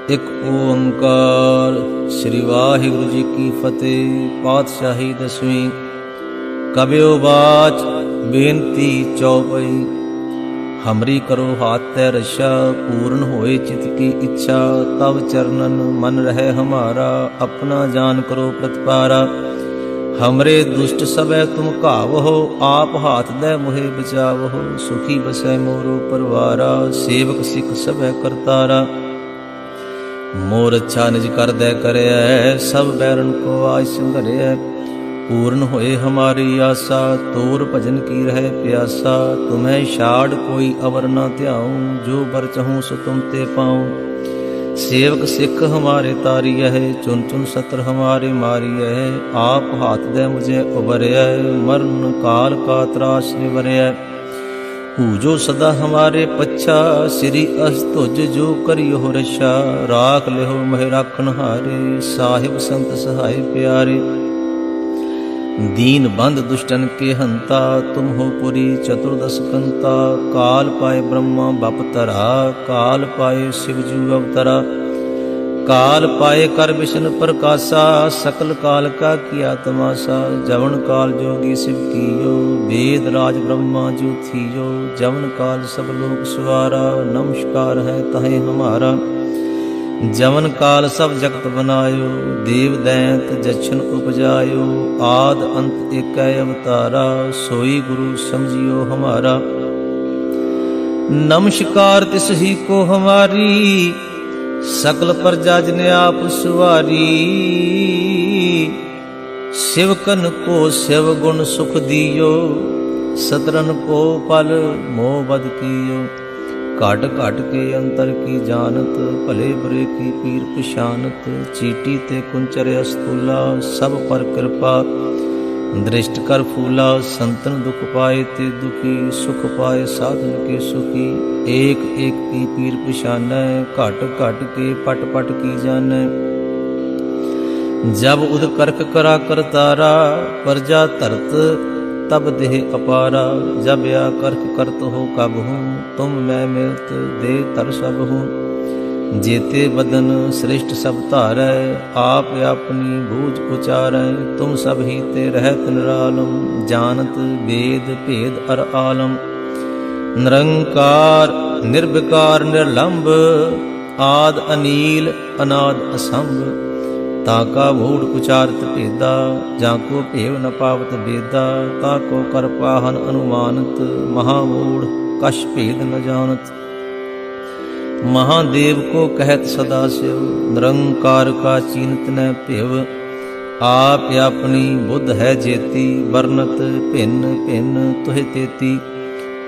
ਇੱਕ ਓੰਕਾਰ। ਸ੍ਰੀ ਵਾਹਿਗੁਰੂ ਜੀ ਕੀ ਫਤਿਹ। ਪਾਤਸ਼ਾਹੀ ਦਸਵੀਂ। ਕਬਿਓ ਬਾਚ ਬੇਨਤੀ ਚੌਪਈ। हमरी करो हाथ तै रक्षा, पूर्ण होए चित की इच्छा। तब चरणन मन रहे हमारा, अपना जान करो प्रतिपारा। हमरे दुष्ट सबे तुम कावहो, आप हाथ दे मुहे बचावहो। सुखी बसै मोरो परवारा, सेवक सिख सबे करतारा। मोर अच्छा निज कर दे करे, सब बैरन को आज संघरे। पूर्ण होए हमारी आशा, तोर भजन की रहे प्यासा। तुम्हें छाड़ कोई अवर न ध्याऊं, जो बर चहूँ सो तुम ते पाऊं। सेवक सिख हमारे तारी है, चुन चुन सत्र हमारे मारी है। आप हाथ दे मुझे उबरया, मरण काल का त्रास निवरया। पूजो सदा हमारे पच्छा, श्री अस्तुज जो करियो रक्षा। राख लेहो मह राखन हारे, साहिब संत सहाय प्यारे। दीन बंद दुष्टन के हंता, तुम हो पुरी चतुर्दश कंता। काल पाए ब्रह्मा बपतरा, काल पाए शिवजू अवतरा। काल पाए कर विष्णु प्रकाशा, सकल काल का किया तमाशा। जवन काल जोगी शिव कियो, वेद राज ब्रह्मा जो थियो। जवन काल सब लोग सुवारा, नमस्कार है तहे हमारा। जवन काल सब जगत बनायो, देव दैंत जछन उपजायो। आद अंत एक अवतारा, सोई गुरु समझियो हमारा। नमस्कार तिस ही को हमारी, सकल प्रजा जिने आप सुवारी। शिवकन को शिव गुण सुख दियो, सतरन को पल मोह बद कियो। घट घट के अंतर की जानत, भले बुरे की पीर पिशानत। चीटी ते कुंचर अस्तूला, सब पर कृपा दृष्ट कर फूला। संतन दुख पाए ते दुखी, सुख पाए साधन के सुखी। एक एक की पीर पिशानै, घट घट के पट पट की जानै। जब उद करक करा करतारा, प्रजा धरत तब देह अपारा। जब या करक करत हो कब हूँ, तुम मैं मिलत दे तर सब हूँ। जेते बदन श्रेष्ठ सब धारै, आप अपनी बूझ उचारै। तुम सब ही ते रहत निरालम, जानत वेद भेद अर आलम। निरंकार निर्विकार निर्लंब, आद अनील अनाद असंभ। ताका मूढ़ उचारत भेदा, जाको भेव न पावत वेदा। ताको कर पाहन अनुमानत, महामूढ़ कश भेद न जानत। महादेव को कहत सदा शिव, निरंकार का चीनत न भेव। आप अपनी बुद्ध है जेती, वर्णत भिन्न भिन्न तुहे तेती।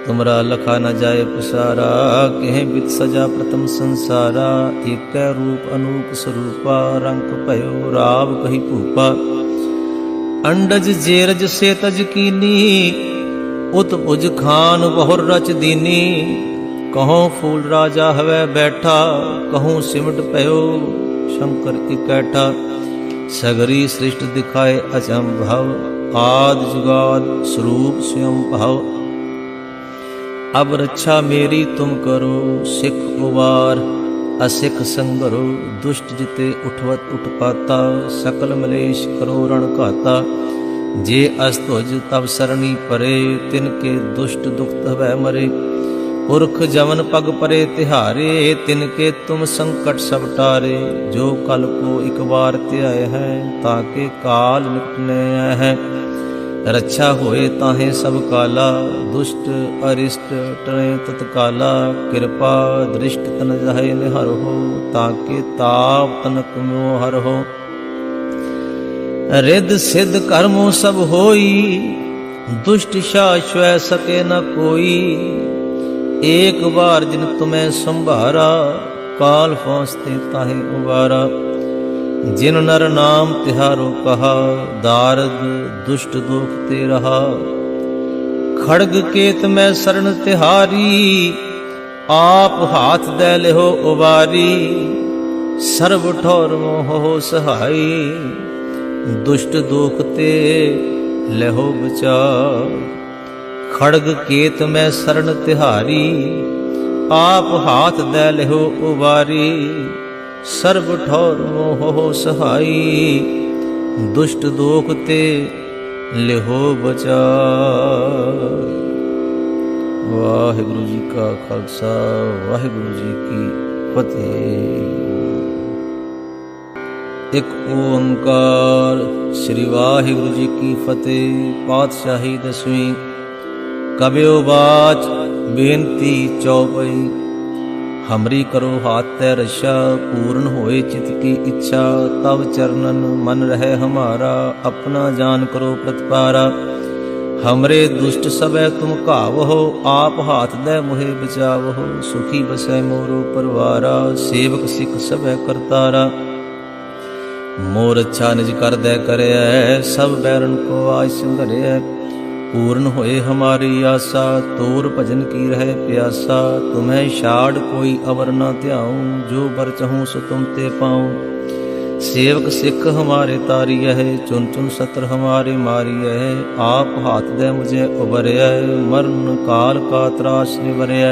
तुमरा लखा न जाए पसारा, कह बित सजा प्रथम संसारा। एक रूप अनूप स्वरूपा, रंग भयो राव कही भूपा। अंडज जेरज से तज कीनी, उत भुज खान बहुर रच दीनी। कहों फूल राजा हवै बैठा, कहूँ सिमट भयो शंकर इकैठा। सगरी सृष्ट दिखाए अचंभव, आद जुगाद स्वरूप स्वयं भाव। अब रक्षा मेरी तुम करो, सिख उबार असिख संगरो। दुष्ट जिते उठवत उठपाता, सकल मलेश करो रण घाता। जे अस्तुज तब सरणी परे, तिनके दुष्ट दुख हवै मरे। पुरख जमन पग परे तिहारे, तिनके तुम संकट सब टारे। जो कल को एक बार त्याय है, ताके काल निपटने है। रक्षा होए ताहे सब काला, दुष्ट अरिष्ट टरे तत्काला। कृपा दृष्ट तन जाहे निहर हो, ताके ताप तनक मोहर हो। रिद सिद्ध कर्मों सब होई, दुष्ट शाश्वय सके न कोई। एक बार जिन तुम्हें संभारा, काल पहुँचते ताहे उबारा। जिन नर नाम तिहारो कहा, दारद दुष्ट दुख ते रहा। खड़ग केत में शरण तिहारी, आप हाथ दे लेहो उबारी। सर्व ठौर मोह सहाई, दुष्ट दुख ते लेहो बचाव। खड़ग केत में शरण तिहारी, आप हाथ दे लेहो उबारी। सर्ब ठौर मोहो सहाई, दुष्ट दोख ते लिहो बचाई। वाहिगुरु जी का खालसा, वाहिगुरु जी की फतेह। एक ओंकार। श्री वाहिगुरु जी की फतेह। पातशाही दसवीं। कबियो बाच बेनती चौपई, हमरी करो हाथ तै रक्षा, पूर्ण होए चित की इच्छा, तब चरणन मन रहे हमारा, अपना जान करो प्रतिपारा। हमरे दुष्ट सबे तुम कावहो, आप हाथ दे मुहे बचावहो, सुखी बसै मोरो परवारा, सेवक सिख सबे करतारा। मोर अच्छा निज कर दे करे, सब बैरन को आज संघरे। पूर्ण होए हमारी आशा, तोर भजन की रहे प्यासा, तुम्हें छाड़ कोई अवर न ध्याऊं, जो बर चहूं सो तुम ते पाऊं। सेवक सिख हमारे तारिय है, चुन चुन सत्र हमारे मारिय है, आप हाथ दे मुझे उबरय, मरण काल का त्रास निवरय।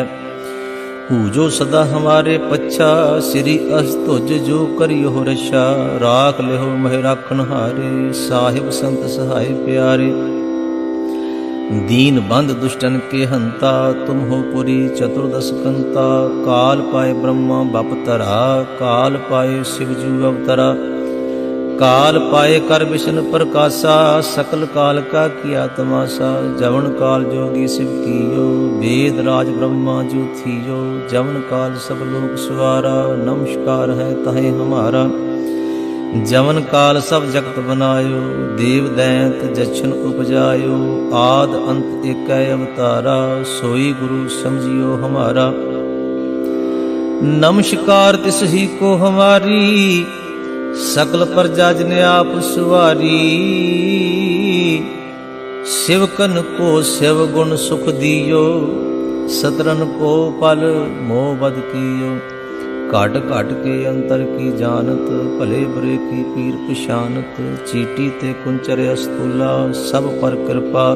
पूजो सदा हमारे पच्छा, श्री अस्तुज जो करियो रक्षा, राख लेहो मह राखन हारे, साहिब संत सहाय प्यारे। दीन बंद दुष्टन के हंता, तुम हो पुरी चतुर्दश कंता, काल पाए ब्रह्मा बपतरा, काल पाए शिवजू अवतरा। काल पाए कर विष्णु प्रकाशा, सकल काल का किया तमाशा, जवन काल जोगी शिव कियो, वेद राज ब्रह्मा जो थियो, जवन काल सब लोग सवारा, नमस्कार है तहे हमारा। जवन काल सब जगत बनायो, देव दैंत जछन उपजायो, आद अंत एक अवतारा, सोई गुरु समझियो हमारा। नमस्कार तिस ही को हमारी, सकल प्रजा जिने आप सुवारी। शिवकन को शिव गुण सुख दियो, सतरन को पल मोह बद कियो। काट काट के अंतर की जानत, भले बुरे की पीर पिशानत। चीटी ते कुंचर अस्तूला, सब पर कृपा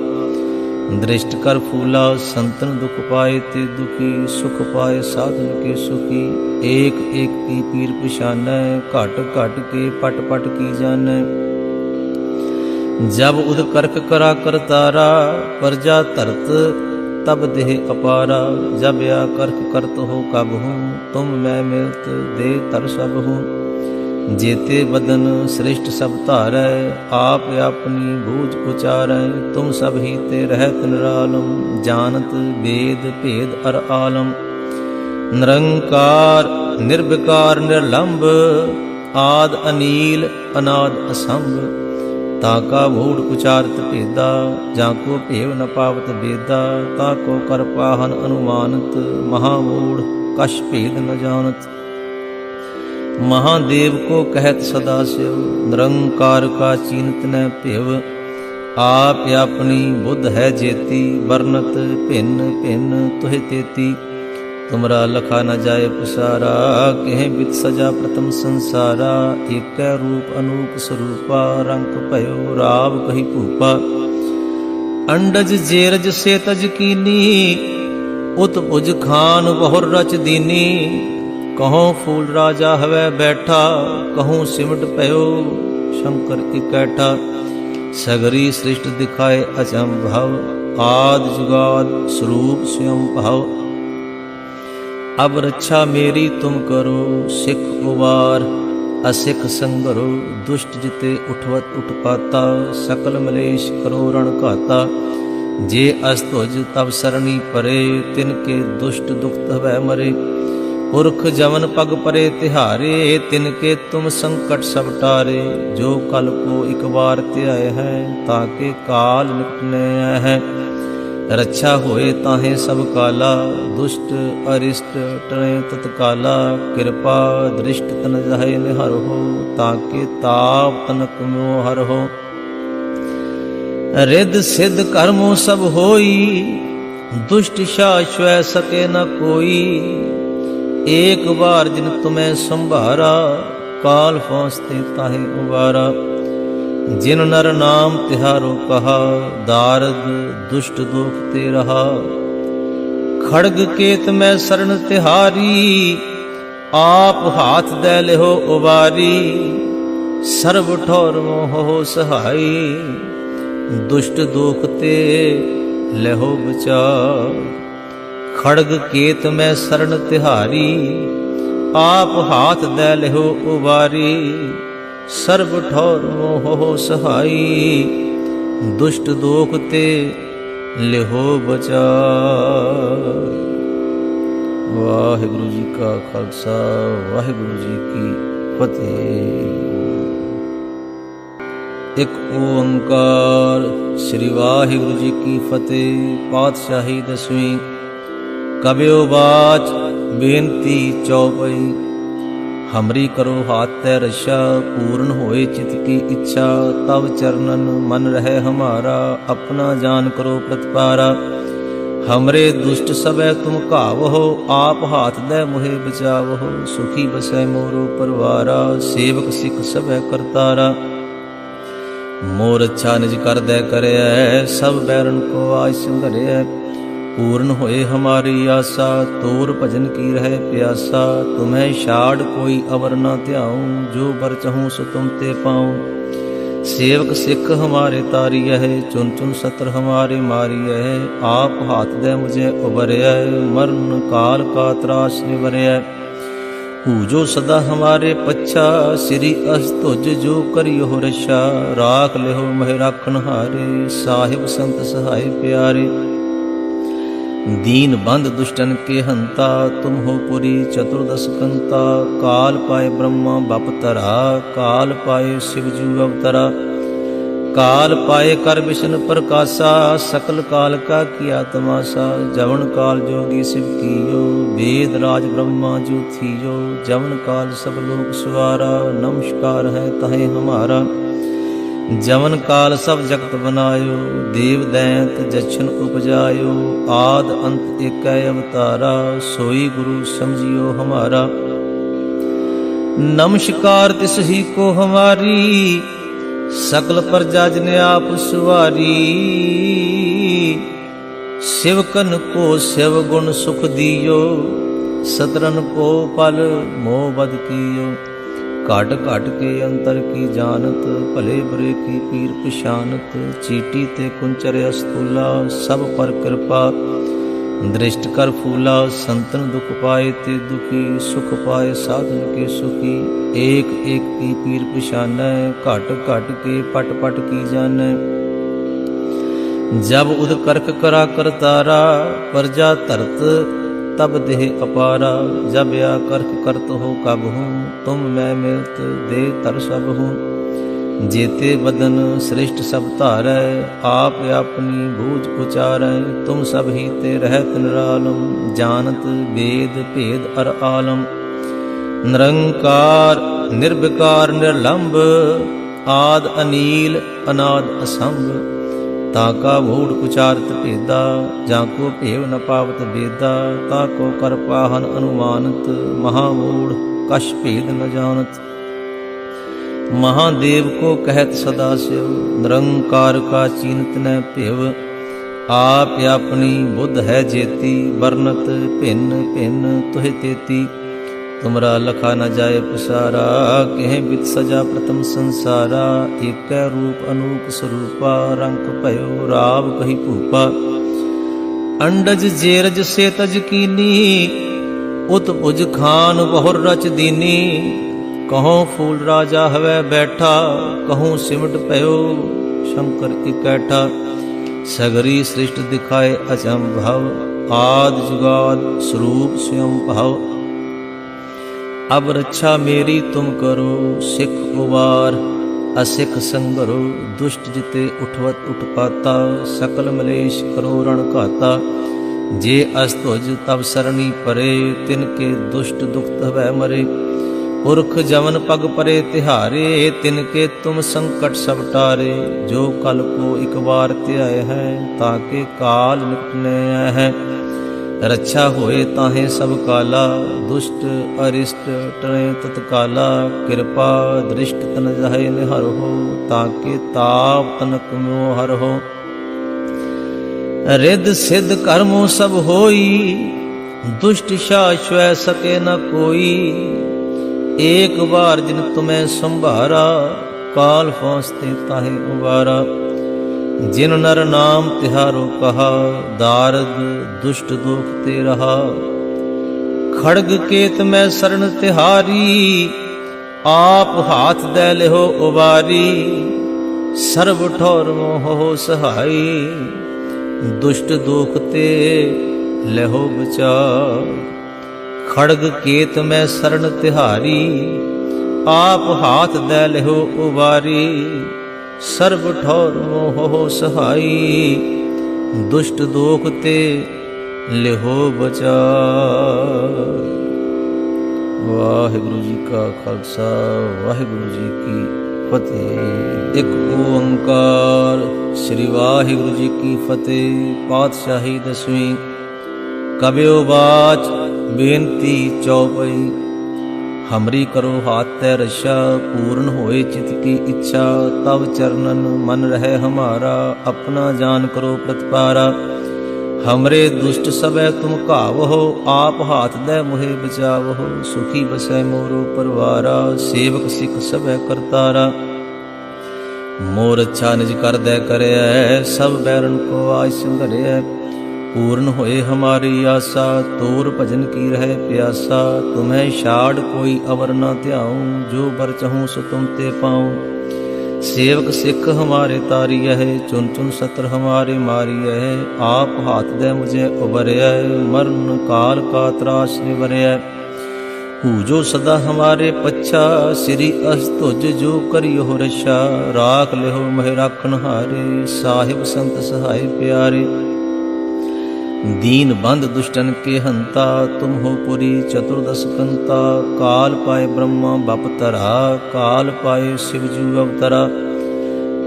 दृष्ट कर फूला। संतन दुख पाए ते दुखी, सुख पाए साधन के सुखी। एक एक की पीर पिशानै, घट घट के पट पट की जानै। जब उद करक करा करतारा, प्रजा तरत तब देह अपारा। जब या करक करत हो कब हूँ, तुम मैं मिलत दे तर सब हूँ। जेते बदन श्रेष्ठ सब धारै, आप अपनी बूझ उचारै। तुम सब ही ते रहत निरालम, जानत वेद भेद अर आलम। निरंकार निर्विकार निर्लंब, आद अनील अनाद असंभ। ताका मूढ़ उचारत भेदा, जाको भेव न पावत बेदा। ताको कर पाहन अनुमानत, महामूढ़ कश भेद न जानत। महादेव को कहत सदा शिव, निरंकार का चीनत न भेव। आप अपनी बुद्ध है जेती, वर्णत भिन्न भिन्न तुहे तेती। तुमरा लखा न जाए पसारा, कह बित सजा प्रथम संसारा। एक रूप अनूप स्वरूपा, रंग भयो राव कही भूपा। अंडज जेरज से तज कीनी, उत भुज खान बहुर रच दीनी। कहों फूल राजा हवै बैठा, कहूँ सिमट पयो शंकर इकैठा। सगरी सृष्ट दिखाए अचंभव, आद जुगाद स्वरूप स्वयं भाव। अब रक्षा मेरी तुम करो, सिख उबार असिख संगरो। दुष्ट जिते उठवत उठपाता, सकल मलेश करो रण घाता। जे अस्तुज तब सरणी परे, तिनके दुष्ट दुख हवै मरे। पुरख जवन पग परे तिहारे, तिनके तुम संकट सब टारे। जो कल को एक बार त्याए हैं, ताके काल निपटने आए हैं। रक्षा होए ताहे सब काला, दुष्ट अरिष्ट टरे तत्काला। कृपा दृष्ट तन जाहे निहर हो, ताके ताप तनक मोहर हो। रिद सिद्ध कर्मों सब होई, दुष्ट शाश्वय सके न कोई। एक बार जिन तुम्हें संभारा, काल फौसते ताहे उबारा। जिन नर नाम तिहारो कहा, दारद दुष्ट दुख ते रहा। खड़ग केत में शरण तिहारी, आप हाथ दे लिहो उबारी, सर्व ठौर मोहो सहाई। दुष्ट दुख ते लहो बचाव, खड़ग केत में शरण तिहारी। आप हाथ दे लिहो उबारी, सर्व ठौर मोहो सहाई। दुष्ट दोख ते लिहो बचाव। वाहिगुरु जी का खालसा, वाहिगुरु जी की फतेह। एक ओंकार। श्री वाहिगुरु जी की फतेह। पातशाही दसवीं। कबियो बाच बेनती चौपई। हमरी करो हाथ तै रक्षा, पूर्ण होए चित की इच्छा। तब चरणन मन रहे हमारा, अपना जान करो प्रतिपारा। हमरे दुष्ट सबे तुम कावहो, आप हाथ दे मुहे बचावहो। सुखी बसै मोरो परवारा, सेवक सिख सबे करतारा। मोर अच्छा निज कर दे करे, सब बैरन को आज संघरे। पूर्ण होए हमारी आशा, तोर भजन की रहे प्यासा। तुम्हें छाड़ कोई अवर न ध्याऊं, जो बर चहूं सो तुम ते पाऊं। सेवक सिख हमारे तारी है, चुन चुन सत्र हमारे मारी है। आप हाथ दे मुझे उबरया, मरण काल का त्रास निवरया। पूजो सदा हमारे पच्छा, श्री अस्तुज जो करियो रक्षा। राख लेहो मह राखन हारे, साहिब संत सहाय प्यारे। दीन बंद दुष्टन के हंता, तुम हो पुरी चतुर्दश कंता। काल पाए ब्रह्मा बपतरा, काल पाए शिवजू अवतरा। काल पाए कर विष्णु प्रकाशा, सकल काल का किया तमाशा। जवन काल जोगी शिव कियो, वेद राज ब्रह्मा जो थियो। जवन काल सब लोक सवारा, नमस्कार है तहे हमारा। जवन काल सब जगत बनायो, देव दैंत जछन उपजायो। आद अंत एक अवतारा, सोई गुरु समझियो हमारा। नमस्कार तिस ही को हमारी, सकल प्रजा जिने आप सुवारी। शिवकन को शिव गुण सुख दियो, सतरन को पल मोह बद कियो। घट घट के अंतर की जानत, भले बुरे की पीर पिशानत। चीटी ते कुंचर अस्तूला, सब पर कृपा दृष्ट कर फूला। संतन दुख पाए ते दुखी, सुख पाए साधन के सुखी। एक एक की पीर पिशानै, घट घट के पट पट की जानै। जब उद करक करा करतारा, प्रजा धरत तब देह अपारा। जब या करक करत हो कब हूँ, तुम मैं मिलत दे तर सब हूँ। जेते बदन श्रेष्ठ सब धारै, आप अपनी बूझ उचारै। तुम सब ही ते रहत निरालम, जानत वेद भेद अर आलम। निरंकार निर्विकार निर्लंब, आद अनील अनाद असंभ। ताका मूढ़ उचारत भेदा, जाको भेव न पावत बेदा। ताको कर पाहन अनुमानत, महामूढ़ कश भेद न जानत। महादेव को कहत सदा शिव, निरंकार का चीनत न भेव। आप अपनी बुद्ध है जेती, वर्णत भिन्न भिन्न तुहि तेती। तुमरा लखा न जाए पसारा, कह बित सजा प्रथम संसारा। एक रूप अनूप स्वरूपा, रंग भयो राव कही भूपा। अंडज जेरज से तज कीनी, उत भुज खान बहुर रच दीनी। कहों फूल राजा हवै बैठा, कहूँ सिमट भयो शंकर इकैठा। सगरी सृष्ट दिखाए अचंभव, आद जुगाद स्वरूप स्वयं भाव। अब रक्षा मेरी तुम करो, सिख उबार असिख संगरो। दुष्ट जिते उठवत उठपाता, सकल मलेश करो रण घाता। जे अस्तुज तब सरणी परे, तिनके दुष्ट दुख तवै मरे। पुरख जवन पग परे तिहारे, तिनके तुम संकट सब टारे। जो कल को एक बार त्याए हैं, ताके काल निकटने है। रक्षा होए ताहे सब काला, दुष्ट अरिष्ट टरे तत्काला। कृपा दृष्ट तन जाहे निहर हो, ताके ताप तनक मोहर हो। रिद सिद्ध कर्मों सब होई, दुष्ट शाश्वय सके न कोई, एक बार जिन तुम्हें संभारा, काल पहुँचते ताहे उबारा। जिन नर नाम तिहारो कहा, दारद दुष्ट दुख ते रहा। खड़ग केत में शरण तिहारी, आप हाथ दे लेहो उबारी। सर्व ठौर मोह सहाई, दुष्ट दुख ते लेहो बचाव। खड़ग केत में शरण तिहारी, आप हाथ दे लेहो उबारी। सर्व ठौर मोह सहाई, दुष्ट दोख ते लेहो बचाव। वाहिगुरु जी का खालसा, वाहिगुरु जी की फतेह। एक ओंकार श्री वाहिगुरु जी की फतेह। पातशाही दसवीं। कबियो बाच बेनती चौपई, हमरी करो हाथ तै रक्षा। पूर्ण होए चित की इच्छा, तब चरणन मन रहे हमारा। अपना जान करो प्रतिपारा, हमरे दुष्ट सबे तुम कावहो। आप हाथ दे मुहे बचावहो, सुखी बसै मोरो परवारा। सेवक सिख सबे करतारा, मोर अच्छा निज कर दे करे। सब बैरन को आज संघरे, पूर्ण होए हमारी आशा। तोर भजन की रहे प्यासा, तुम्हें छाड़ कोई अवर न ध्याऊं। जो बर चहूँ सो तुम ते पाऊं। सेवक सिख हमारे तारिय है, चुन चुन सत्र हमारे मारिय है। आप हाथ दे मुझे उबरय, मरण काल का त्रास निवरय। पूजो सदा हमारे पच्छा, श्री अस्तुज जो करियो रक्षा। राख लेहो मह राखन हारे, साहिब संत सहाय प्यारे। दीन बंद दुष्टन के हंता, तुम हो पुरी चतुर्दश कंता। काल पाए ब्रह्मा बपतरा, काल पाए शिवजू अवतरा।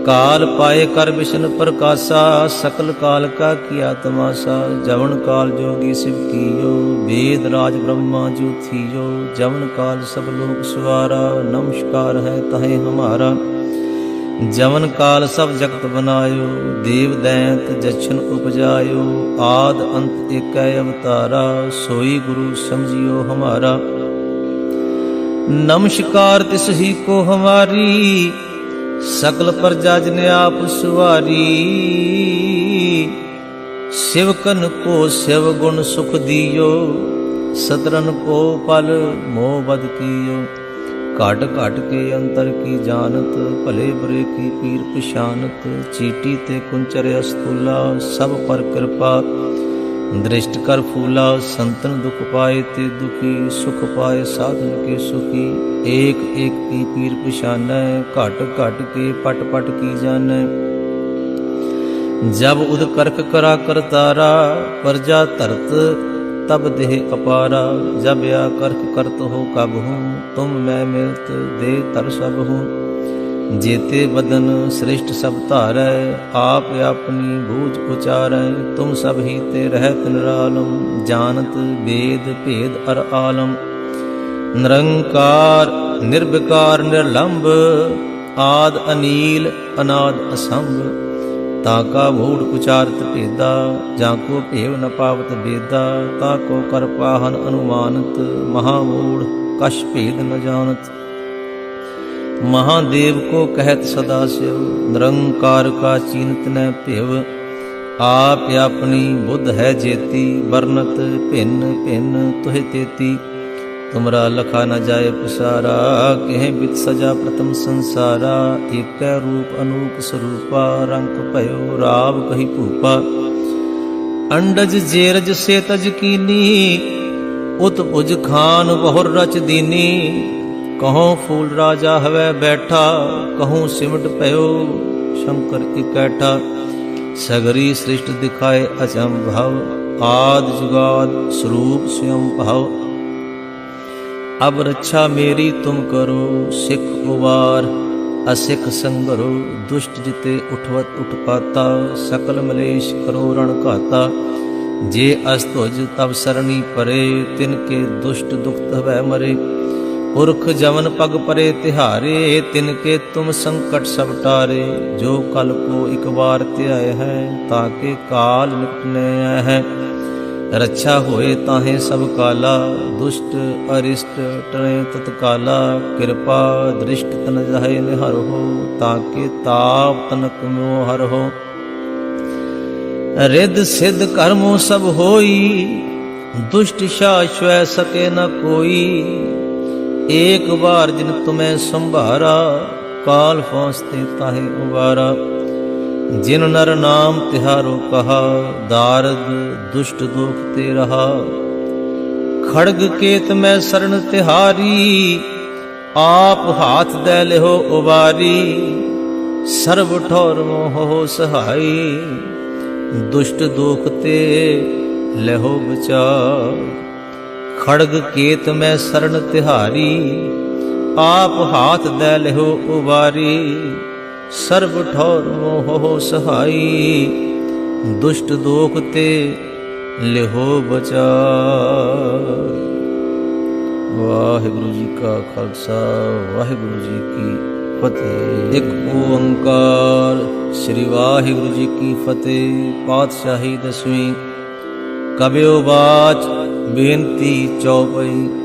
काल पाए कर विष्णु प्रकाशा, सकल काल का किया तमाशा। जवन काल जोगी शिव कियो, वेद राज ब्रह्मा जो थियो। जवन काल सब लोक सवारा, नमस्कार है तहे हमारा। जवन काल सब जगत बनायो, देव दैंत जछन उपजायो। आद अंत एक अवतारा, सोई गुरु समझियो हमारा। नमस्कार तिस ही को हमारी, सकल प्रजा जिन आप सुवारी। शिवकन को शिव गुण सुख दियो, सतरन को पल मोह बद कियो। घट घट के अंतर की जानत, भले बुरे की पीर पिशानत। चीटी ते कुंचर अस्तूला, सब पर कृपा दृष्ट कर फूला। संतन दुख पाए ते दुखी, सुख पाए साधन के सुखी। एक एक की पीर पिशानै, घट घट के पट पट की जानै। जब उद करक करा करतारा, प्रजा धरत तब देह अपारा। जब या करक करत हो कब हूँ, तुम मैं मिलत दे तर सब हूँ। जेते बदन श्रेष्ठ सब धारै, आप अपनी बूझ उचारै। तुम सब ही ते रहत निरालम, जानत वेद भेद अर आलम। निरंकार निर्विकार निर्लंब, आद अनील अनाद असंभ। ताका मूढ़ उचारत भेदा, जाको भेव न पावत बेदा। ताको कर पाहन अनुमानत, महामूढ़ कश भेद न जानत। महादेव को कहत सदा शिव, निरंकार का चीनत न भेव। आप अपनी बुद्ध है जेती, बरनत भिन्न भिन्न तुहे तेती। तुमरा लखा न जाए पसारा, कह बित सजा प्रथम संसारा। एक रूप अनूप स्वरूपा, रंग भयो राव कही भूपा। अंडज जेरज से तज कीनी, उत भुज खान बहुर रच दीनी। कहों फूल राजा हवै बैठा, कहूँ सिमट भयो शंकर इकैठा। सगरी सृष्ट दिखाए अचंभव, आद जुगाद स्वरूप स्वयं भाव। अब रक्षा मेरी तुम करो, सिख उबार असिख संगरो। दुष्ट जिते उठवत उठपाता, सकल मलेश करो रण घाता। जे अस्तुज तब सरणी परे, तिनके दुष्ट दुख तवै मरे। पुरख जवन पग परे तिहारे, तिनके तुम संकट सब टारे। जो कल को एक बार त्याय है, ताके काल निपटने है। रक्षा होए ताहे सब काला, दुष्ट अरिष्ट टरे तत्काला। कृपा दृष्ट तन जाहे निहर हो, ताके ताप तनक मोह हर हो। रिद सिद्ध कर्मों सब होई, दुष्ट शाश्व सके न कोई। एक बार जिन तुम्हें संभारा, काल फौसते ताहे उबारा। जिन नर नाम तिहारो कहा, दारद दुष्ट दुख ते रहा। खड़ग केत में शरण तिहारी, आप हाथ दे लेहो उबारी। सर्व ठौर मोह सहाई, दुष्ट दुख ते लेहो बचाव। खड़ग केत में शरण तिहारी, आप हाथ दे लेहो उबारी। सर्व ठौर मोह सहाई, दुष्ट दोख ते लिहो बचाव। वाहिगुरु जी का खालसा, वाहिगुरु जी की फतेह। एक ओंकार श्री वाहिगुरु जी की फतेह। पातशाही दसवीं। कबियो बाच बेनती चौपई।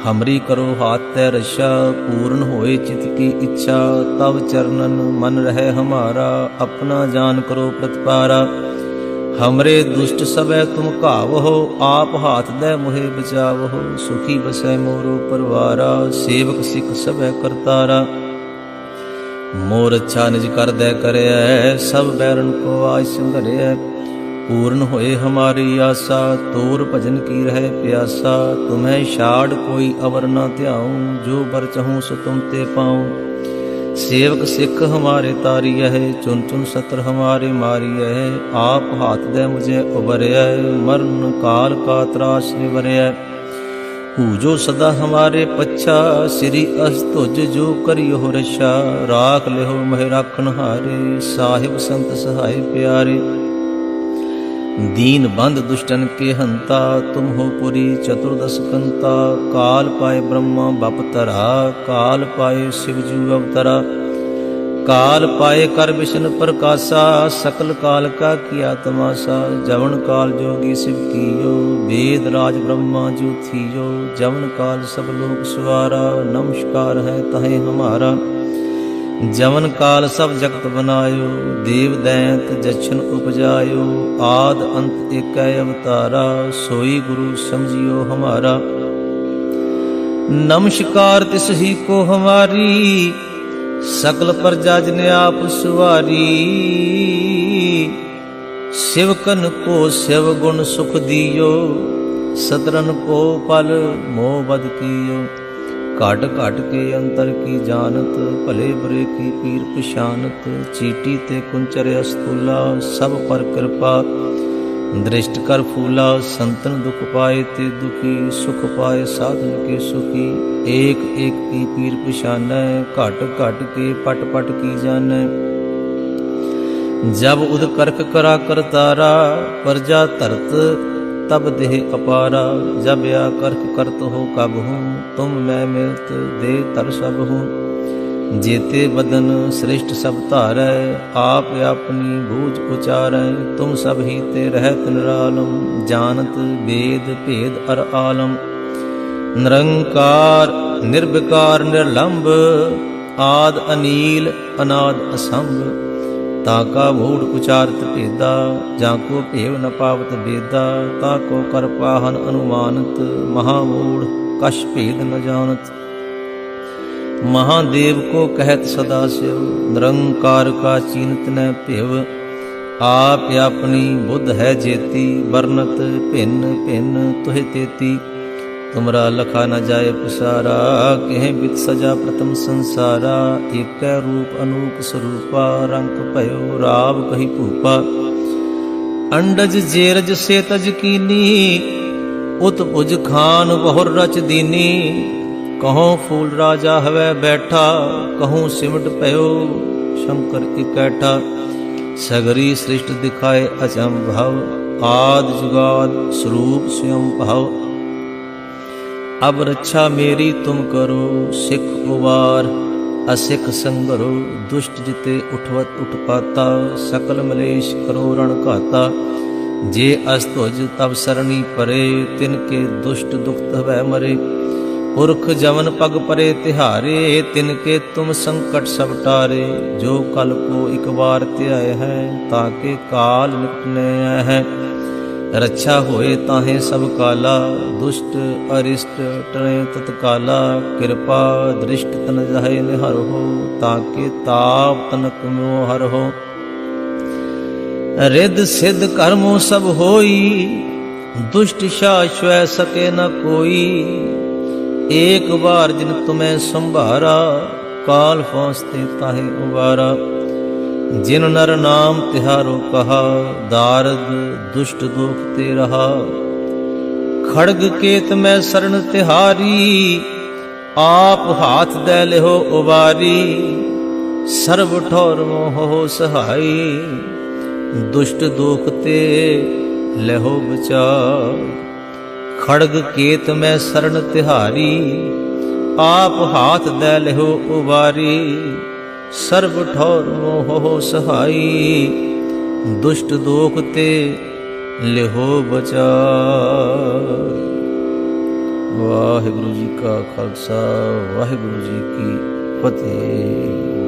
हमरी करो हाथ तै रक्षा, पूर्ण होए चित की इच्छा। तब चरणन मन रहे हमारा, अपना जान करो प्रतिपारा। हमरे दुष्ट सबे तुम कावहो, आप हाथ दे मुहे बचावहो। सुखी बसै मोरो परवारा, सेवक सिख सबे करतारा। मोर अच्छा निज कर दे करे, सब बैरन को आज संघरे। पूर्ण होए हमारी आशा, तोर भजन की रहे प्यासा। तुम्हें छाड़ कोई अवर न ध्याऊं, जो बर चाहूं सो तुम ते पाऊं। सेवक सिख हमारे तारी है, चुन चुन सत्र हमारे मारी है। आप हाथ दे मुझे उबरे, मरण काल का त्रास निवरे। पूजो सदा हमारे पच्छा, श्री अस्तुज जो करियो रक्षा। राख लेहो मह राखन हारे, साहिब संत सहाय प्यारे। दीन बंद दुष्टन के हंता, तुम हो पुरी चतुर्दश कंता। काल पाए ब्रह्मा बपतरा, काल पाए शिवजू अवतरा। काल पाए कर विष्णु प्रकाशा, सकल काल का किया तमाशा। जवन काल जोगी शिव कियो, वेद राज ब्रह्मा जो थियो। जवन काल सब लोग सवारा, नमस्कार है तहे हमारा। जवन काल सब जगत बनायो, देव दैंत जछन उपजायो। आद अंत एक अवतारा, सोई गुरु समझियो हमारा। नमस्कार तिस ही को हमारी, सकल प्रजा जिने आप सुवारी। शिवकन को शिव गुण सुख दियो, सतरन को पल मोह बद कियो। घट घट के अंतर की जानत, भले बुरे की पीर पिशानत। चीटी ते कुंचर अस्तूला, सब पर कृपा दृष्ट कर फूला। संतन दुख पाए ते दुखी, सुख पाए साधन के सुखी। एक एक की पीर पिशान, घट घट के पट पट की जान। जब उद करक करा करतारा, प्रजा तरत तब देह अपारा। जब या करक करत हो कब हूँ, तुम मैं मिलत दे तर सब हूँ। जेते बदन श्रेष्ठ सब तारै, आप अपनी बूझ उचारै। तुम सब ही ते रहत निरालम, जानत वेद भेद अर आलम। निरंकार निर्विकार निर्लंब, आद अनील अनाद असंभ। ताका मूढ़ उचारत भेदा, जाको भेव न पावत बेदा। ताको कर पाहन अनुमानत, महामूढ़ कश भेद न जानत। महादेव को कहत सदा शिव, निरंकार का चीनत न भेव। आप अपनी बुद्ध है जेती, वर्णत भिन्न भिन्न तुहे तेती। तुमरा लखा न जाए पसारा, कह बित सजा प्रथम संसारा। एक रूप अनूप स्वरूपा, रंग भयो राव कही भूपा। अंडज जेरज से तज कीनी, उत उज खान बहुर रच दीनी। कहों फूल राजा हवै बैठा, कहूँ सिमट भयो शंकर इकैठा। सगरी सृष्ट दिखाए अचंभव, आद जुगाद स्वरूप स्वयं भाव। अब रक्षा मेरी तुम करो, सिख उबार असिख संगरो। दुष्ट जिते उठवत उठपाता, सकल मलेश करो रण घाता। जे अस्तुज तब सरणी परे, तिनके दुष्ट दुखत भय मरे। पुरख जवन पग परे तिहारे, तिनके तुम संकट सब टारे। जो कल को एक बार त्याय है, ताके काल निपटने है। रक्षा होए ताहे सब काला, दुष्ट अरिष्ट टरे तत्काला। कृपा दृष्ट तन जाहे निहर हो, ताके ताप तनक मोह हर हो। रिद सिद्ध कर्मो सब होई, दुष्ट शाश्वै सके न कोई। एक बार जिन तुम्हें संभारा, काल पहुँचते ताहे उबारा। जिन नर नाम तिहारो कहा, दारद दुष्ट दुख ते रहा। खड़ग केत में शरण तिहारी, आप हाथ दे लेहो उबारी। सर्व ठौर मोह हो सहाई, दुष्ट दुख ते लेहो बचाव। खड़ग केत में शरण तिहारी, आप हाथ दे लेहो उबारी। सर्व ठौर मोह हो सहाई, दुष्ट दोख ते लिहो बचा। वाहिगुरु जी का खालसा, वाहिगुरु जी की फतेह।